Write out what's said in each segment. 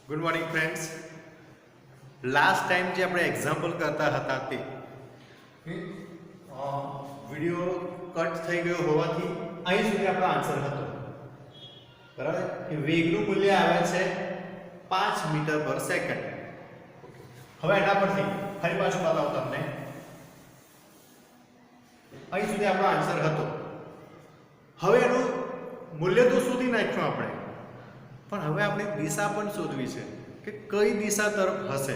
Good morning friends. Last time જે આપણે example કરતા હતા તે વિડીયો કટ થઈ ગયો હોવાથી અહીં સુધી આપણો આન્સર હતો, બરાબર. કે વેગનું મૂલ્ય આવે છે 5 મીટર પર સેકન્ડ. હવે એના પરથી ફરી પાછું બતાવું તમને. અહીં સુધી આપણો આન્સર હતો. હવે એનું મૂલ્ય તો શોધી નાખ્યું આપણે, પણ હવે આપણે દિશા પણ શોધવી છે કે કઈ દિશા તરફ હશે.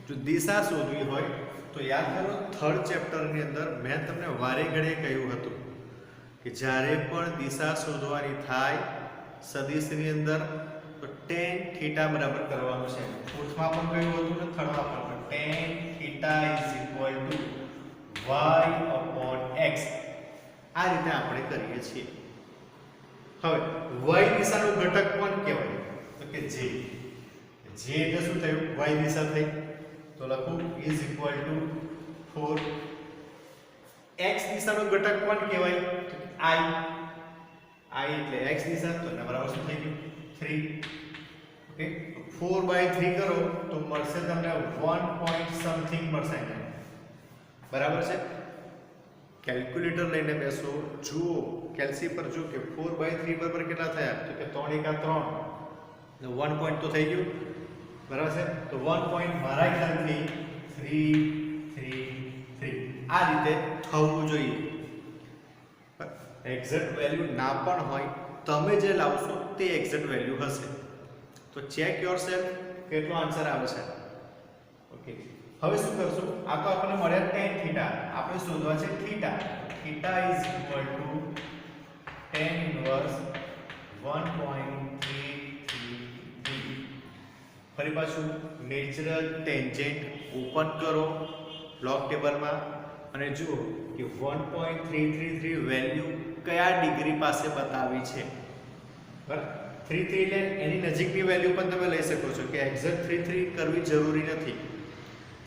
જો દિશા શોધવી હોય તો યાદ કરો, થર્ડ ચેપ્ટરની અંદર મેં તમને વારે ઘડીએ કહ્યું હતું કે જ્યારે પણ દિશા શોધવાની થાય સદિશની અંદર તો tan થીટા બરાબર કરવાનું છે. ફોર્થમાં પણ કહ્યું હતું ને થર્ડમાં પણ tan થીટા y/x. આ રીતે આપણે કરીએ છીએ. હવે y દિશાનો ઘટક કોણ કહેવાય? તો કે j. j એટલે શું થયું? y દિશા થઈ. તો લખું = 4. x દિશાનો ઘટક કોણ કહેવાય? તો i. i એટલે x દિશા, તો એના બરાબર શું થઈ ગયું? 3. ઓકે, 4/3 કરો તો મળશે તમને 1 point something મળશે. બરાબર છે. કેલ્ક્યુલેટર લઈને બેસો, જુઓ કેલ્સી પર જો કે 4/3 બરાબર કેટલા થયા? તો કે 3 × 3, 1 પોઈન્ટ તો થઈ ગયું, બરાબર છે. તો 1 પોઈન્ટ મારા ખ્યાલથી 3 3 3 આ રીતે થવું જોઈએ. એક્ઝેક્ટ વેલ્યુ ના પણ હોય, તમે જે લાવશો તે એક્ઝેક્ટ વેલ્યુ હશે. તો ચેક યોરસેલ્ફ કેટલો આન્સર આવે છે. ઓકે, હવે શું કરશું? આ તો આપણને મળ્યા tan થીટા, આપણે શોધવા છે થીટા. Theta = tan inverse 1.333. ફરી પાછું નેચરલ ટેન્જેન્ટ ઓપન કરો લોગ ટેબલમાં અને જુઓ કે 1.333 વેલ્યુ કયા ડિગ્રી પાસે બતાવી છે. બરાબર, 33 એટલે એની નજીકની વેલ્યુ પણ તમે લઈ શકો છો કે એક્ઝેક્ટ 33 કરવી જરૂરી નથી.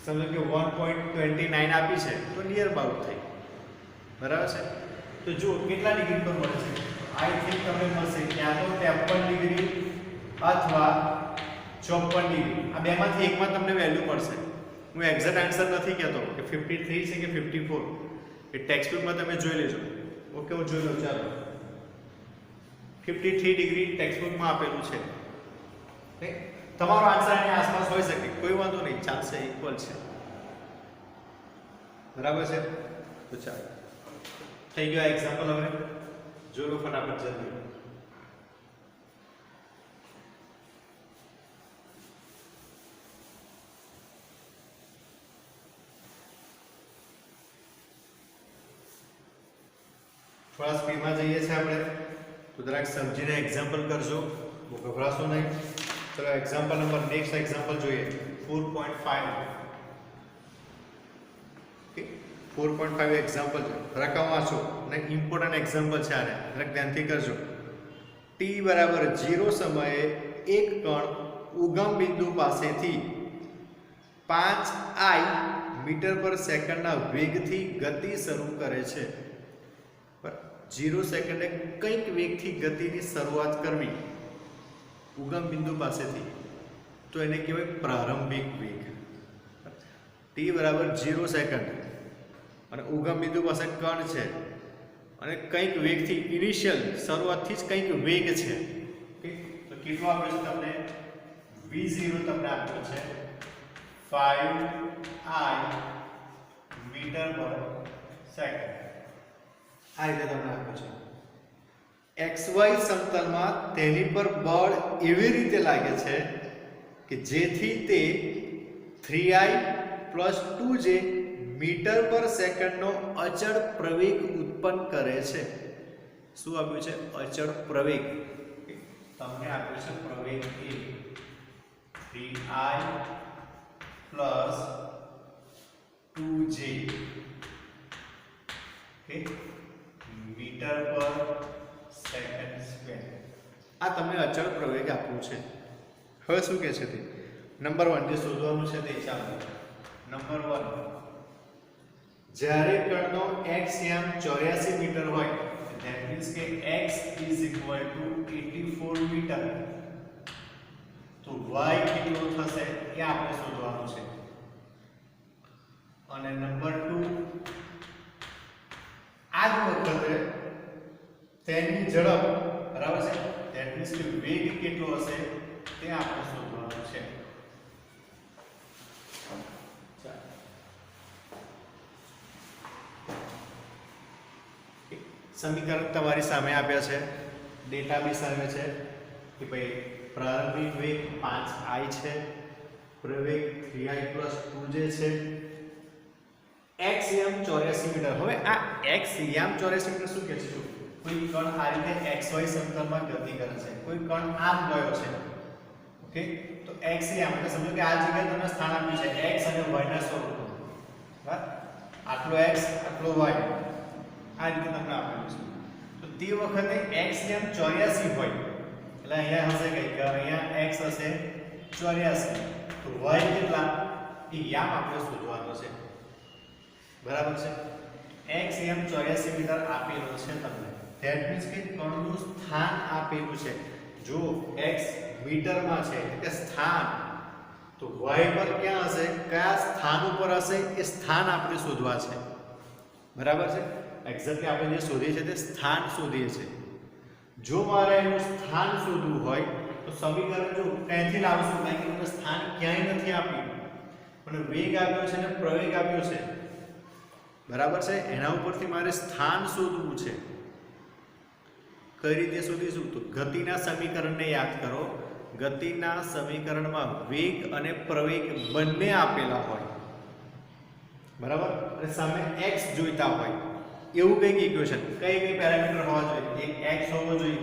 સમજો કે 1.29 આપી છે તો નિયર અબાઉટ થઈ, બરાબર છે. તો જુઓ કેટલા ડિગ્રી પર મળે છે. આઈ થિંક તમને મળશે ક્યાં તો 53 ડિગ્રી અથવા 54 ડિગ્રી. આ બેમાંથી એકમાં તમને વેલ્યુ મળશે. હું એક્ઝેક્ટ આન્સર નથી કહેતો કે 53 છે કે 54. એ ટેક્સ્ટ બુકમાં તમે જોઈ લેજો. ઓકે, હું જોઈ લઉં. ચાલો, 53 ડિગ્રી ટેક્સ્ટ બુકમાં આપેલું છે. ઓકે, તમારો આન્સર આની આસપાસ હોઈ શકે, કોઈ વાંધો નહીં, ચાલશે, ઇક્વલ છે. બરાબર છે. તો ચાલો, થઈ ગયો એક્ઝામ્પલ. હવે જોઈ લો ફટાફટ જલ્દી. થોડા સ્પીડમાં જઈએ છીએ આપણે, તો જરાક સમજીને એક્ઝામ્પલ કરજો, બહુ ગભરાશો નહીં. ચલો એક્ઝામ્પલ નંબર નેક્સ્ટ એક્ઝામ્પલ જોઈએ. 4.5. ઓકે, 4.5 એક્ઝામ્પલ છે. રકમ વાંચો અને ઇમ્પોર્ટન્ટ એક્ઝામ્પલ છે. આને જરાક ધ્યાનથી કરજો. t = 0 સમયે એક કણ ઉગમ બિંદુ પાસેથી 5i મીટર પર સેકન્ડના વેગથી ગતિ શરૂ કરે છે. 0 સેકન્ડે કંઈક વેગથી ગતિની શરૂઆત કરવી ઉગમ બિંદુ પાસેથી, તો એને કહેવાય પ્રારંભિક વેગ. t = 0 સેકન્ડ અને ઉગમ બિંદુ પાસે કણ છે અને કંઈક વેગથી, ઇનિશિયલ શરૂઆતથી જ કંઈક વેગ છે. ઓકે, તો કેટલો આપ્યો છે તમને? v0 તમને આપ્યો છે 5i મીટર પર સેકન્ડ. આ રીતે તમને આપ્યું છે. xy સમતલમાં તેની પર બળ એવી રીતે લાગે છે કે જેથી તે 3i + 2j મીટર પર સેકન્ડનો અચળ પ્રવેગ ઉત્પન્ન કરે છે. શું આપ્યું છે? અચળ પ્રવેગ. તમને આપ્યું છે પ્રવેગ એ 3i + 2j મીટર પર સેકન્ડ સ્ક્વેર. આ તમને અચળ પ્રવેગ આપ્યું છે. હવે શું કહે છે તે નંબર 1 જે શોધવાનું છે તે. ચાલો, નંબર 1, જ્યારે કણનો x યામ 84 મીટર હોય, that means કે x = 84 મીટર, એ આપણે શોધવાનું છે. અને નંબર 2 આ જ વખતે તેની ઝડપ બરાબર છે ધેટ મીન્સ કે વેગ કેટલો હશે તે આપણે શોધવાનું છે. સમીકરણ તમારી સામે આપ્યા છે, ડેટા બી સામે છે કે ભાઈ પ્રારંભિક વેગ 5i છે, પ્રવેગ 3i + 2j છે, x યામ 84 મીટર. હવે આ x યામ 84 મીટર શું કહે છે? કોઈ કણ આ રીતે xy સમતલમાં ગતિ કરે છે, કોઈ કણ આમ ગયો છે. ઓકે, તો x યામ એટલે સમજો કે આ જગ્યાએ તમને સ્થાન આપ્યું છે x અને y ના સ્વરૂપમાં. બરાબર, આટલો x આટલો y આ રીતે તમને આપેલું છે. તો તે વખતે x યામ 84 હોય એટલે અહીંયા હશે કઈ કે અહીંયા x હશે 84, તો y કેટલા એ યામ આપણે શોધવાનો છે. બરાબર છે, x યામ 84 મીટર આપેલો છે તમને. ધેટ મીન્સ કે કણનું સ્થાન આપેલું છે. જો x મીટરમાં છે કે સ્થાન, તો y પર ક્યાં હશે, કયા સ્થાન ઉપર હશે એ સ્થાન આપણે શોધવા છે. બરાબર છે, એક્ઝેક્ટલી આપણે જે શોધીએ છીએ તે સ્થાન શોધીએ છીએ. જો મારે એનું સ્થાન શોધવું હોય તો સમીકરણ જો ક્યાંથી લાવશું, કારણ કે મને સ્થાન ક્યાંય નથી આપ્યું, મને વેગ આપ્યો છે અને પ્રવેગ આપ્યો છે. બરાબર છે, એના ઉપરથી મારે સ્થાન શોધવું છે. કઈ રીતે શોધીશું? તો ગતિના સમીકરણને યાદ કરો. ગતિના સમીકરણમાં વેગ અને પ્રવેગ બંને આપેલા હોય. બરાબર, અને સામે x જોઈતા હોય એવું કંઈક ઇક્વેશન. કઈ પેરામીટર હોવા જોઈએ? એક x હોવો જોઈએ,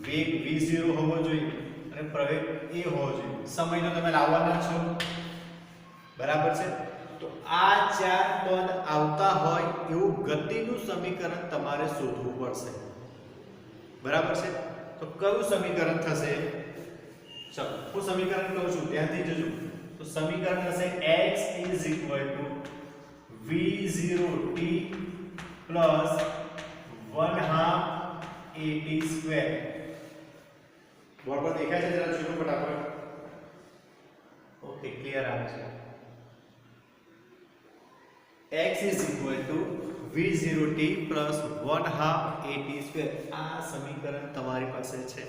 વેગ v0 હોવો જોઈએ અને પ્રવેગ a હોવો જોઈએ. સમયનો તમે લાવવાના છો. બરાબર છે, તો આ ચાર પદ આવતા હોય એવું ગતિનું સમીકરણ તમારે શોધવું પડશે. બરાબર છે, તો કયું સમીકરણ થશે? ચલો હું સમીકરણ કહું છું, ધ્યાનથી જોજો. તો સમીકરણ થશે x = v0t plus 1/2 at². Board પર દેખાય છે? જરા જોજો ફટાફટ. ઓકે, ક્લિયર આવે છે. x = v0t plus 1/2 at². આ સમીકરણ તમારી પાસે છે.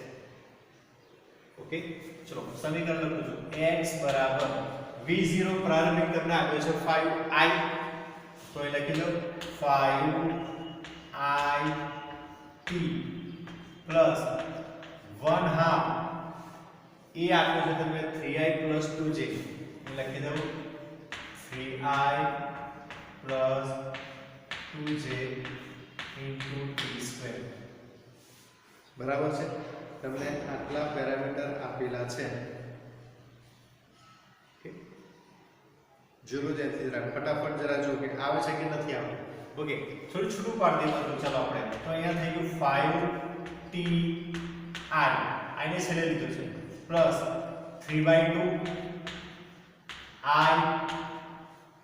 ઓકે, ચલો સમીકરણ લખું છું. x બરાબર v0 પ્રારંભિક તમને આપ્યો છે 5i, તો એ લખી લો 5it plus 1/2 એ આપ્યો છે તમને 3i plus 2j, લખી દઉં 3i plus 2j into t². બરાબર છે, તમને આટલા પેરામીટર આપેલા છે. જોજો ધ્યાનથી જરા ફટાફટ જરા જો કે આવે છે કે નથી આવતું. ઓકે, થોડું છૂટું પાડી દેવાનું. ચાલો આપણે તો અહીંયા થઈ ગયું 5ti, આને છેડે લીધું છે, પ્લસ 3/2 i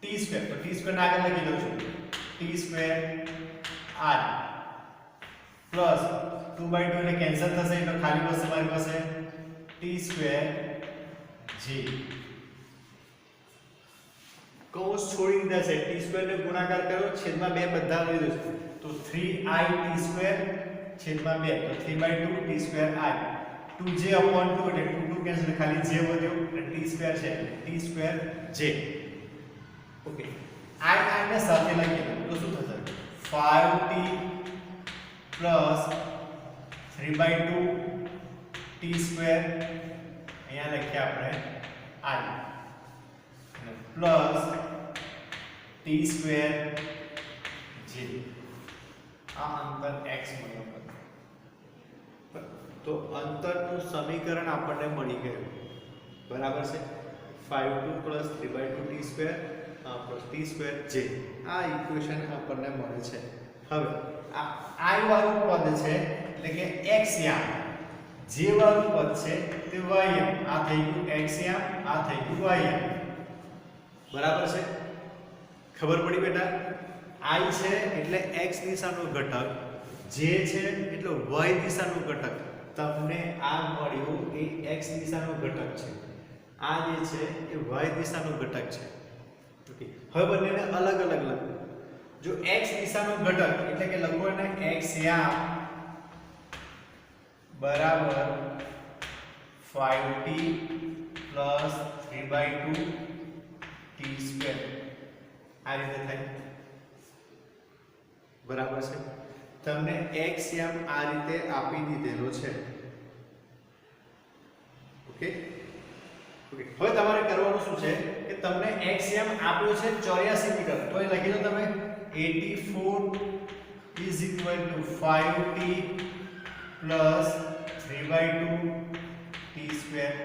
t². તો t² ના આગળ લખી દઉં છું t² i પ્લસ 2/2 એટલે કેન્સલ થશે એટલે ખાલી બસ તમારી પાસે t² j. કૌંસ છોડી દીધા છે, t² ને ગુણાકાર કર્યો, છેદમાં 2 બધા લીધું છે, તો 3i t² છેદમાં 2, તો 3/2 t² i, 2j upon 2 એટલે 2 કેન્સલ, ખાલી j વધ્યો એટલે t² છે t² j. ઓકે, i ને સાથે લખી દો તો શું થશે? 5t plus 3/2 t² અહીંયા લખ્યા આપણે i પ્લસ t² j. આ અંતર x મળ્યું. તો અંતરનું સમીકરણ આપણને મળી ગયું. બરાબર છે, 5t plus 3/2 t² plus t² j. આ ઇક્વેશન આપણને મળે છે. હવે આ i વાળું પદ છે એટલે કે x યામ, j વાળું પદ છે તે y યામ. આ થઈ ગયું x યામ, આ થઈ ગયું y યામ. બરાબર છે, ખબર પડી બેટા? i છે એટલે x દિશાનો ઘટક, j છે એટલે y દિશાનો ઘટક. તમને આ મળ્યું એ x દિશાનો ઘટક છે. આ જે છે એ y દિશાનો ઘટક છે. ઓકે, હવે બંનેને અલગ અલગ લખો. જો x દિશાનો ઘટક એટલે કે લખો ને x યામ બરાબર 5t plus 3/2 t square આ રીતે થાય. બરાબર છે. તમને x યામ આ રીતે આપી દીધેલો છે. ઓકે ઓકે, હવે તમારે કરવાનું શું છે કે તમને x યામ આપ્યો છે 84 મીટર, તો એ લખી દો તમે 84 is equal to 5t plus 3/2 t square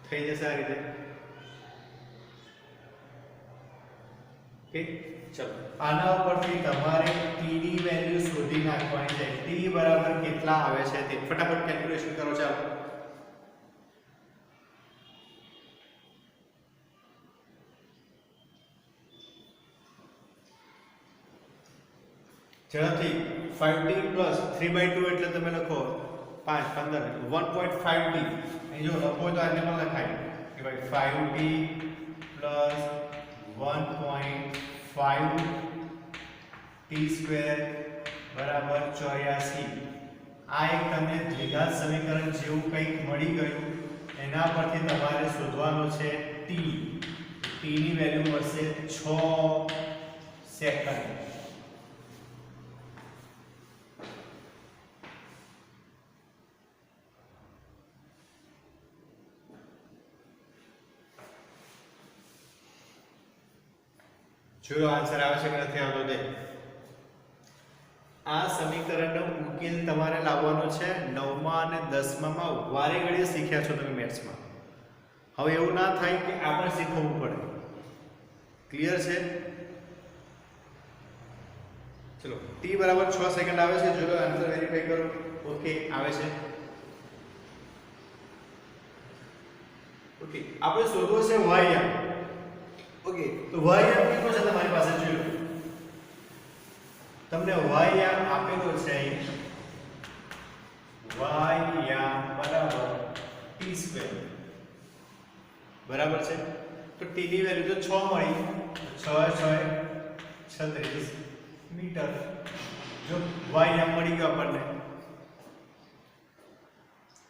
થઈ જશે આ રીતે. ઓકે, ચલો આના ઉપરથી તમારે t ની વેલ્યુ શોધી નાખવાની છે. t બરાબર કેટલા આવે છે તે ફટાફટ કેલ્ક્યુલેશન કરો. ચાલો ઝડપથી 5t plus 3/2 એટલે તમે લખો 5 15 1.5t. અહીં જો લખો તો આને પણ લખાય કે ભાઈ 5t plus 1.5 t square બરાબર 84. આ એક તમને દ્વિઘાત સમીકરણ જેવું કંઈક મળી ગયું. એના પરથી તમારે શોધવાનું છે t. t ની વેલ્યુ મળશે 6 સેકન્ડ. જો આન્સર આવે છે કે નથી આવતો તે. આ સમીકરણનો ઉકેલ તમારે લાવવાનો છે 9મા અને 10મા વારે ઘડીએ શીખ્યા છો તમે મેથ્સમાં. હવે એવું ના થાય કે આપણે શીખવું પડે. ક્લિયર છે? ચલો t બરાબર 6 સેકન્ડ આવે છે. જો આન્સર વેરીફાઈ કરો. ઓકે આવે છે. ઓકે, આપણે શોધવો છે y યામ. ઓકે, તો y યામ કેટલો છે તમારી પાસે? જોયો તમને y યામ આપેલો છે અહીં. y યામ બરાબર t સ્ક્વેર બરાબર છે. તો t ની વેલ્યુ તો 6 મળી. 6 6 36 મીટર. જો y યામ મળી ગયો આપણને.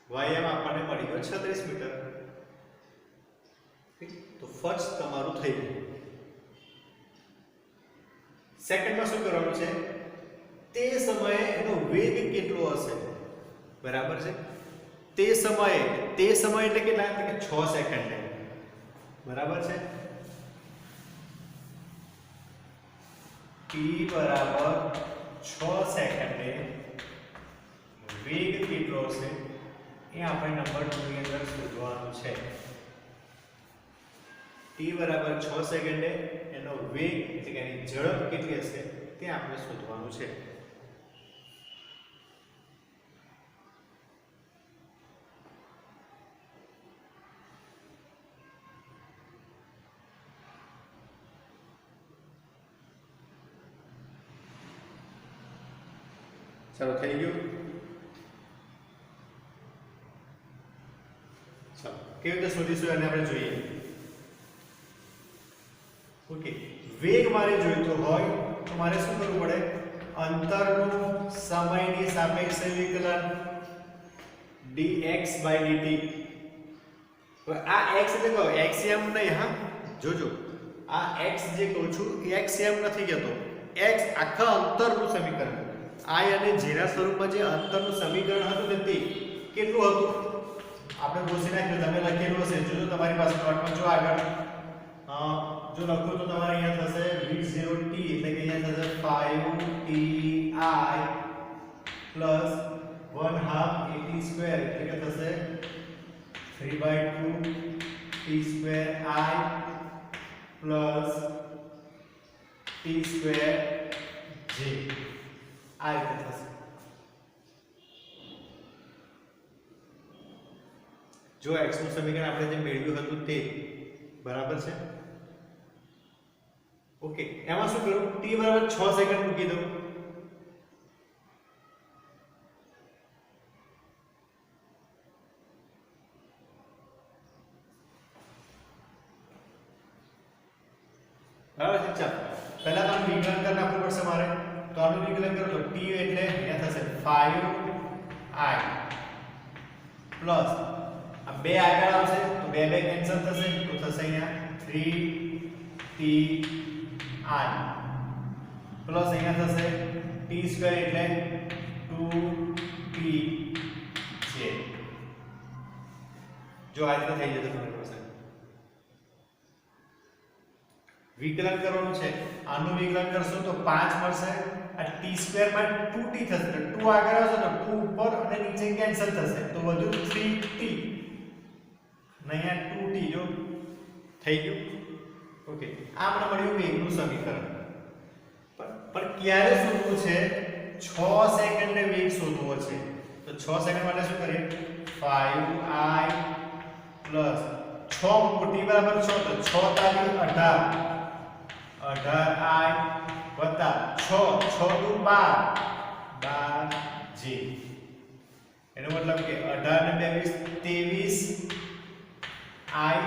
y યામ આપણને મળી ગયો 36 મીટર. તો ફર્સ્ટ તમારું થઈ ગયું. સેકન્ડમાં શું કરવાનું છે? તે સમયે એનો વેગ કેટલો હશે? બરાબર છે. તે સમયે એટલે કેટલા? એટલે કે 6 સેકન્ડ. બરાબર છે. t બરાબર 6 સેકન્ડે વેગ કેટલો હશે એ આપણે નંબર 2 ની અંદર શોધવાનું છે. t બરાબર 6 સેકન્ડે એનો વેગ એટલે કે એની ઝડપ કેટલી હશે તે આપણે શોધવાનું છે. ચાલો થઈ ગયું. ચાલો કેવી રીતે શોધીશું એને આપણે જોઈએ. ઓકે, વેગ મારે જોઈતો હોય તો મારે શું કરવું પડે? અંતરનું સમયની સાપેક્ષે વિકલન dx/dt. તો આ x એટલે કહો x એમ નહીં. હા જોજો, આ x જે કહું છું એ x એમ નથી કહેતો. x આખા અંતરનું સમીકરણ. I અને j ના સ્વરૂપમાં જે અંતરનું સમીકરણ હતું ને તે કેટલું હતું આપણે પૂછી નાખ્યું. તમે લખેલું હશે. જો તમારી પાસે નોટમાં જો આગળ જો લખો તો તમારે અહીંયા થશે v0t એટલે કે અહીંયા થશે 5ti plus 1/2 at² એટલે કે થશે 3/2 t² I plus t² j આ રીતે થશે. જો x નું સમીકરણ આપણે જે મેળવ્યું હતું તે બરાબર છે. ઓકે, એમાં શું કરું? t બરાબર 6 સેકન્ડ મૂકી દઉં. બરાબર છે. ચાલો પહેલા તો વિકલન કરી નાખવું પડશે મારે. તો આનું વિકલન કરો તો t એટલે અહીંયા થશે 5i પ્લસ આ બે આગળ આવશે તો બે બે કેન્સલ થશે તો થશે અહીંયા 3ti પ્લસ અહીંયા થશે t² એટલે 2tj. જો આ રીતે થઈ જશે તમારી પાસે. વિકલન કરવાનું છે. આનું વિકલન કરશો તો 5 મળશે. આ t² માં 2t થશે તો 2 આગળ આવશે તો 2 ઉપર અને નીચે કેન્સલ થશે તો વધુ 3t અને અહીંયા 2t જો થઈ ગયું. ઓકે આ મને મળ્યું વેગનું સમીકરણ. પણ ક્યારે શોધવું છે? 6 સેકન્ડે વેગ શોધવો છે. તો 6 સેકન્ડ માટે શું કરીએ? 5i પ્લસ 6 મોટી બરાબર 6 તો 6 તારી 18 18i વત્તા 6 6 દુ 12 12j. એનો મતલબ કે 18 ને 22 23i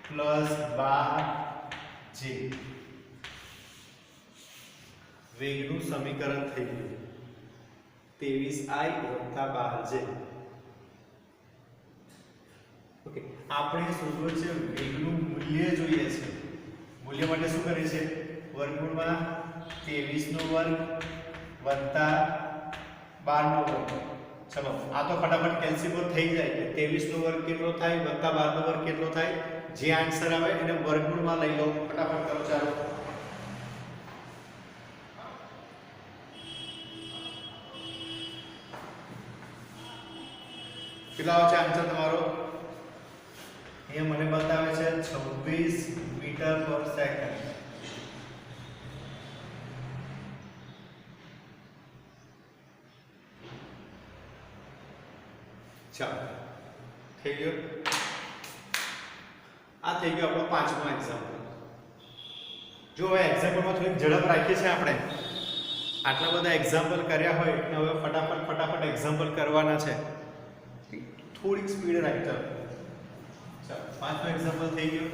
પ્લસ 12j. વેગનું સમીકરણ થઈ ગયું 23i વત્તા 12j. ઓકે આપણે શોધવું છે વેગનું મૂલ્ય જોઈએ છે. મૂલ્ય માટે શું કરે છે? વર્ગમૂળમાં 23 નો વર્ગ વત્તા 12 નો વર્ગ. ચલો આ તો ફટાફટ કેલ્સીફોર થઈ જાય કે 23 નો વર્ગ કેટલો થાય વત્તા 12 નો વર્ગ કેટલો થાય. જે આન્સર આવે એને વર્ગમૂળમાં લઈ લો. ફટાફટ કરો. ચાલો કેટલા આવે છે આન્સર તમારો? અહીંયા મને બતાવે છે 26 મીટર પર સેકન્ડ. ચાલો થઈ ગયો. આ થઈ ગયો આપણો પાંચમો એક્ઝામ્પલ. જો હવે એક્ઝામ્પલમાં થોડી ઝડપ રાખીએ છીએ આપણે. આટલા બધા એક્ઝામ્પલ કર્યા હોય એટલે હવે ફટાફટ એક્ઝામ્પલ કરવાના છે. થોડીક સ્પીડ રાખજો. ચાલો પાંચમો એક્ઝામ્પલ થઈ ગયો.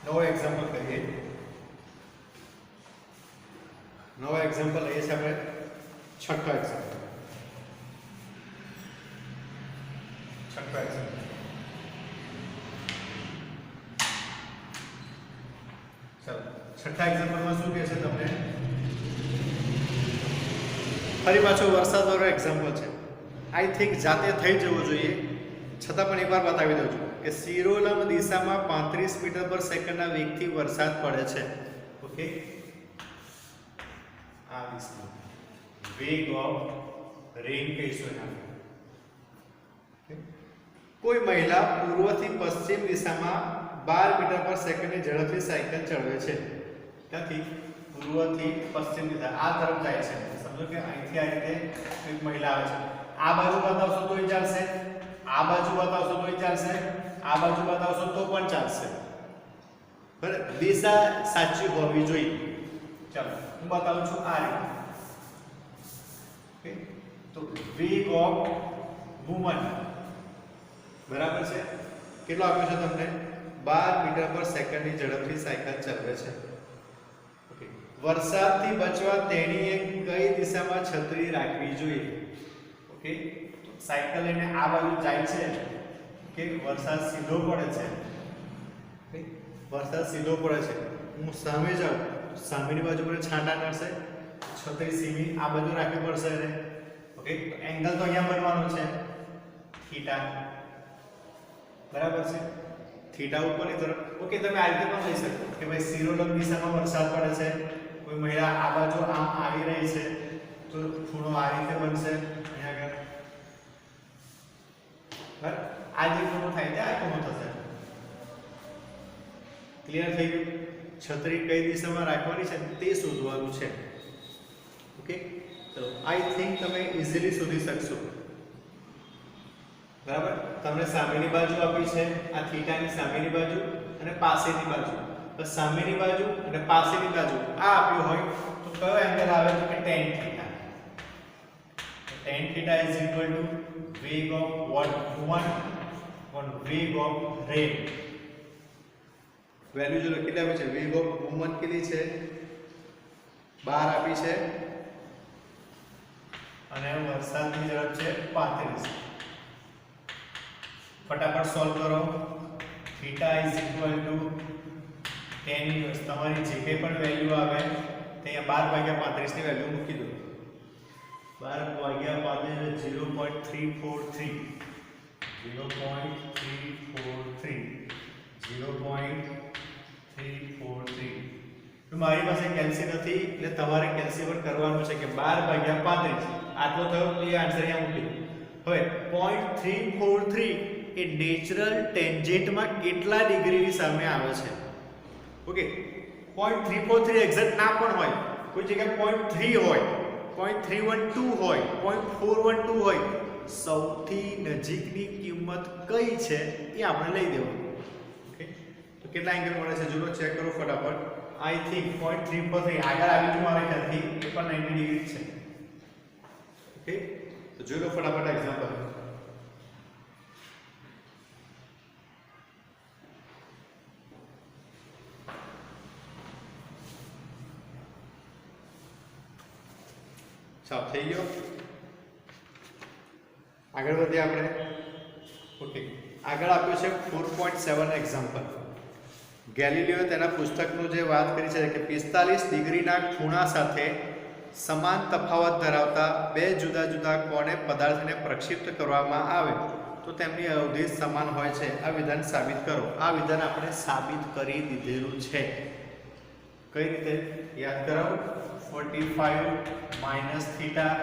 નવો એક્ઝામ્પલ કરીએ. નવો એક્ઝામ્પલ લઈએ છીએ આપણે છઠ્ઠો એક્ઝામ્પલ. છઠ્ઠો એક્ઝામ્પલ ચાલો છઠ્ઠા એક્ઝામ્પલમાં શું કહે છે તમને? ફરી પાછો વરસાદવાળો એક્ઝામ્પલ છે. આઈ થિંક જાતે થઈ જવું જોઈએ, છતાં પણ એકવાર બતાવી દઉં છું કે શિરોલંબ દિશામાં 35 મીટર પર સેકન્ડના વેગથી વરસાદ પડે છે. ઓકે આ દિશામાં વેગ ઓફ રેન કહીશું એના. કોઈ મહિલા પૂર્વથી પશ્ચિમ દિશામાં 12 મીટર પર સેકન્ડની ઝડપથી સાયકલ ચલાવે છે. ત્યાંથી પૂર્વથી પશ્ચિમ દિશા આ તરફ જાય છે. સમજો કે અહીંથી આ રીતે એક મહિલા આવે છે. આ બાજુ બતાવશો તોય ચાલશે, આ બાજુ બતાવશો તોય ચાલશે, આ બાજુ બતાવશો તો પણ ચાલશે. બરાબર, દિશા સાચી હોવી જોઈએ. ચાલો હું બતાવું છું આ રીતે. ઓકે તો વેગ ઓફ વુમન બરાબર છે કેટલો આપ્યો છે તમને? 12 મીટર પર સેકન્ડની ઝડપથી સાયકલ ચલાવે છે. ઓકે વરસાદથી બચવા તેણીએ કઈ દિશામાં છત્રી રાખવી જોઈએ? ઓકે સાયકલ લઈને આ બાજુ જાય છે કે વરસાદ સીધો પડે છે. ઓકે વરસાદ સીધો પડે છે, હું સામે જાઉં સામેની બાજુ પર છાંટા નડશે, છત્રી સીમી આ બાજુ રાખવી પડશે એને. ઓકે એંગલ તો અહીંયા બનવાનો છે થીટા. બરાબર છે, થીટા ઉપરની તરફ. ઓકે તમે આ રીતે પણ લઈ શકો કે ભાઈ શિરોલંબ દિશામાં વરસાદ પડે છે, કોઈ મહિલા આ બાજુ આમ આવી રહી છે તો ખૂણો આ રીતે બનશે અહીંયા આગળ. બરાબર, આ જે ખૂણો થાય છે આ ખૂણો થશે. ક્લિયર થઈ ગયું? છત્રી કઈ દિશામાં રાખવાની છે તે શોધવાનું છે. ઓકે ચલો આઈ થિંક તમે ઈઝીલી શોધી શકશો. બરાબર, તમને સામેની બાજુ આપી છે આ થીટાની સામેની બાજુ અને પાસેની બાજુ. તો સામેની બાજુ અને પાસેની બાજુ આ આપ્યું હોય તો કયો એંગલ આવે તો કે tan theta. tan theta is equal to वेग ऑफ what movement on वेग ऑफ रेन વેલ્યુ જો કેટલી આપી છે વેગ ઓફ મૂવમેન્ટ કેટલી છે 12 આપી છે અને વરસાદની ઝડપ છે 35 ફટાફટ સોલ્વ કરો theta is equal to tan inverse તમારી જે કંઈ પણ વેલ્યુ આવે તે 12/35 ની વેલ્યુ મૂકી દો 12/35 0.343 તો મારી પાસે કેલ્સી નથી એટલે તમારે કેલ્સી પર કરવાનું છે કે 12/35 આટલો થયો તો એ આન્સર અહીંયા મૂકી દો હવે 0.343 એ નેચરલ ટેન્જેન્ટમાં કેટલા ડિગ્રીની સામે આવે છે ઓકે 0.343 એક્ઝેક્ટ ના પણ હોય કોઈ જગ્યાએ 0.3 હોય 0.312 હોય 0.412 હોય સૌથી નજીકની કિંમત કઈ છે એ આપણે લઈ દેવાનું ઓકે તો કેટલા એંગલ મળે છે જોલો ચેક કરો ફટાફટ આઈ થિંક 0.343 આગળ આવી ગયું મારા ખ્યાલથી એ પણ 90 ડિગ્રી છે ઓકે તો જોઈ લો ફટાફટ એક્ઝામ્પલ સાફ થઈ ગયો આગળ વધીએ આપણે ઓકે આગળ આપ્યું છે 4.7 એક્ઝામ્પલ ગેલિલિયો તેના પુસ્તકનું જે વાત કરી છે કે 45 ડિગ્રીના ખૂણા સાથે સમાન તફાવત ધરાવતા બે જુદા જુદા કોણે પદાર્થને પ્રક્ષિપ્ત કરવામાં આવે તો તેમની અવધિ સમાન હોય છે આ વિધાન સાબિત કરો આ વિધાન આપણે સાબિત કરી દીધેલું છે કઈ રીતે યાદ કરાવો 45 માઇનસ થીટા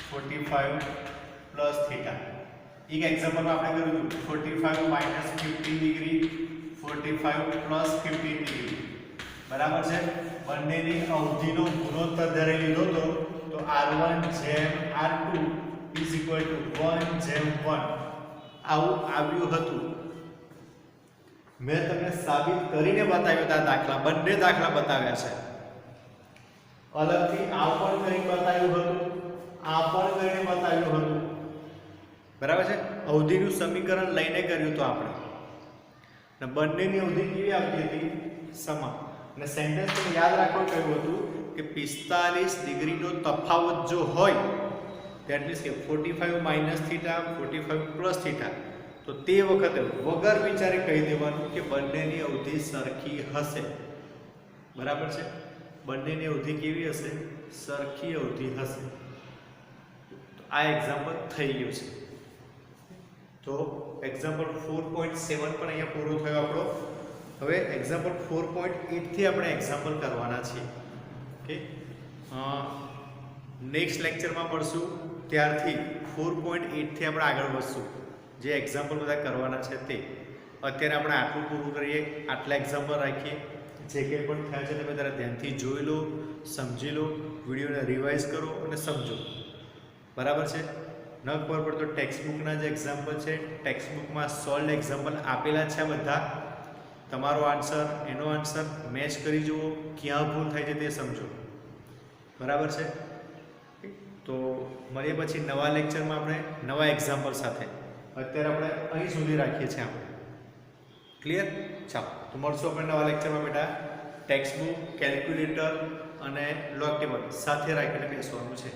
45 પ્લસ થીટા એક એક્ઝામ્પલ આપણે કર્યું 45 માઇનસ 15 ડિગ્રી 45 પ્લસ 15 ડિગ્રી બરાબર છે બંનેની અવધિનો ગુણોત્તર જ્યારે લીધો તો r1 જેમ r2 ઇઝ ઇક્વલ ટુ 1 જેમ 1 આવું આવ્યું હતું મેં તમને સાબિત કરીને બતાવ્યો હતા દાખલા બંને દાખલા બતાવ્યા છે અલગથી આ પણ કરીને બતાવ્યું હતું આ પણ કરીને બતાવ્યું હતું બરાબર છે અવધિનું સમીકરણ લઈને કર્યું તો આપણે અને બંનેની અવધિ કેવી આવતી હતી સમાન અને સેન્ટેન્સ તમે યાદ રાખો કહ્યું હતું કે 45 ડિગ્રીનો તફાવત જો હોય ધેટ મીન્સ કે 45 માઇનસ થીટા 45 પ્લસ થીટા તો તે વખતે વગર વિચારે કહી દેવાનું કે બંનેની અવધિ સરખી હશે બરાબર છે બંનેની અવધિ કેવી હશે સરખી અવધિ હશે આ એક્ઝામ્પલ થઈ ગયું છે તો એક્ઝામ્પલ 4.7 પણ અહીંયા પૂરો થયો આપણો હવે એક્ઝામ્પલ 4.8 થી આપણે એક્ઝામ્પલ કરવાના છીએ ઓકે નેક્સ્ટ લેક્ચરમાં મળશું ત્યારથી 4.8 થી આપણે આગળ વધશું જે એક્ઝામ્પલ બધા કરવાના છે તે અત્યારે આપણે આટલું પૂરું કરીએ આટલા એક્ઝામ્પલ રાખીએ જે કંઈ પણ થયા છે તમે જરા ધ્યાનથી જોઈ લો સમજી લો વિડીયોને રિવાઇઝ કરો અને સમજો બરાબર છે ન ખબર પડે તો ટેક્સ્ટબુકના જે એક્ઝામ્પલ છે ટેક્સ્ટબુકમાં સોલ્વ એક્ઝામ્પલ આપેલા છે બધા તમારો આન્સર એનો આન્સર મેચ કરી જુઓ ક્યાં ભૂલ થાય છે તે સમજો બરાબર છે તો મળીએ પછી નવા લેક્ચરમાં આપણે નવા એક્ઝામ્પલ સાથે અત્યારે આપણે અહીં સુધી રાખીએ છીએ આપણે ક્લિયર ચાલો તો મળશું આપણે નવા લેક્ચરમાં બેટા ટેક્સ્ટબુક કેલ્ક્યુલેટર અને લોગ ટેબલ સાથે રાખીને બેસવાનું છે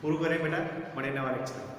પૂરું કરીએ બેટા મળીએ નવા લેક્ચરમાં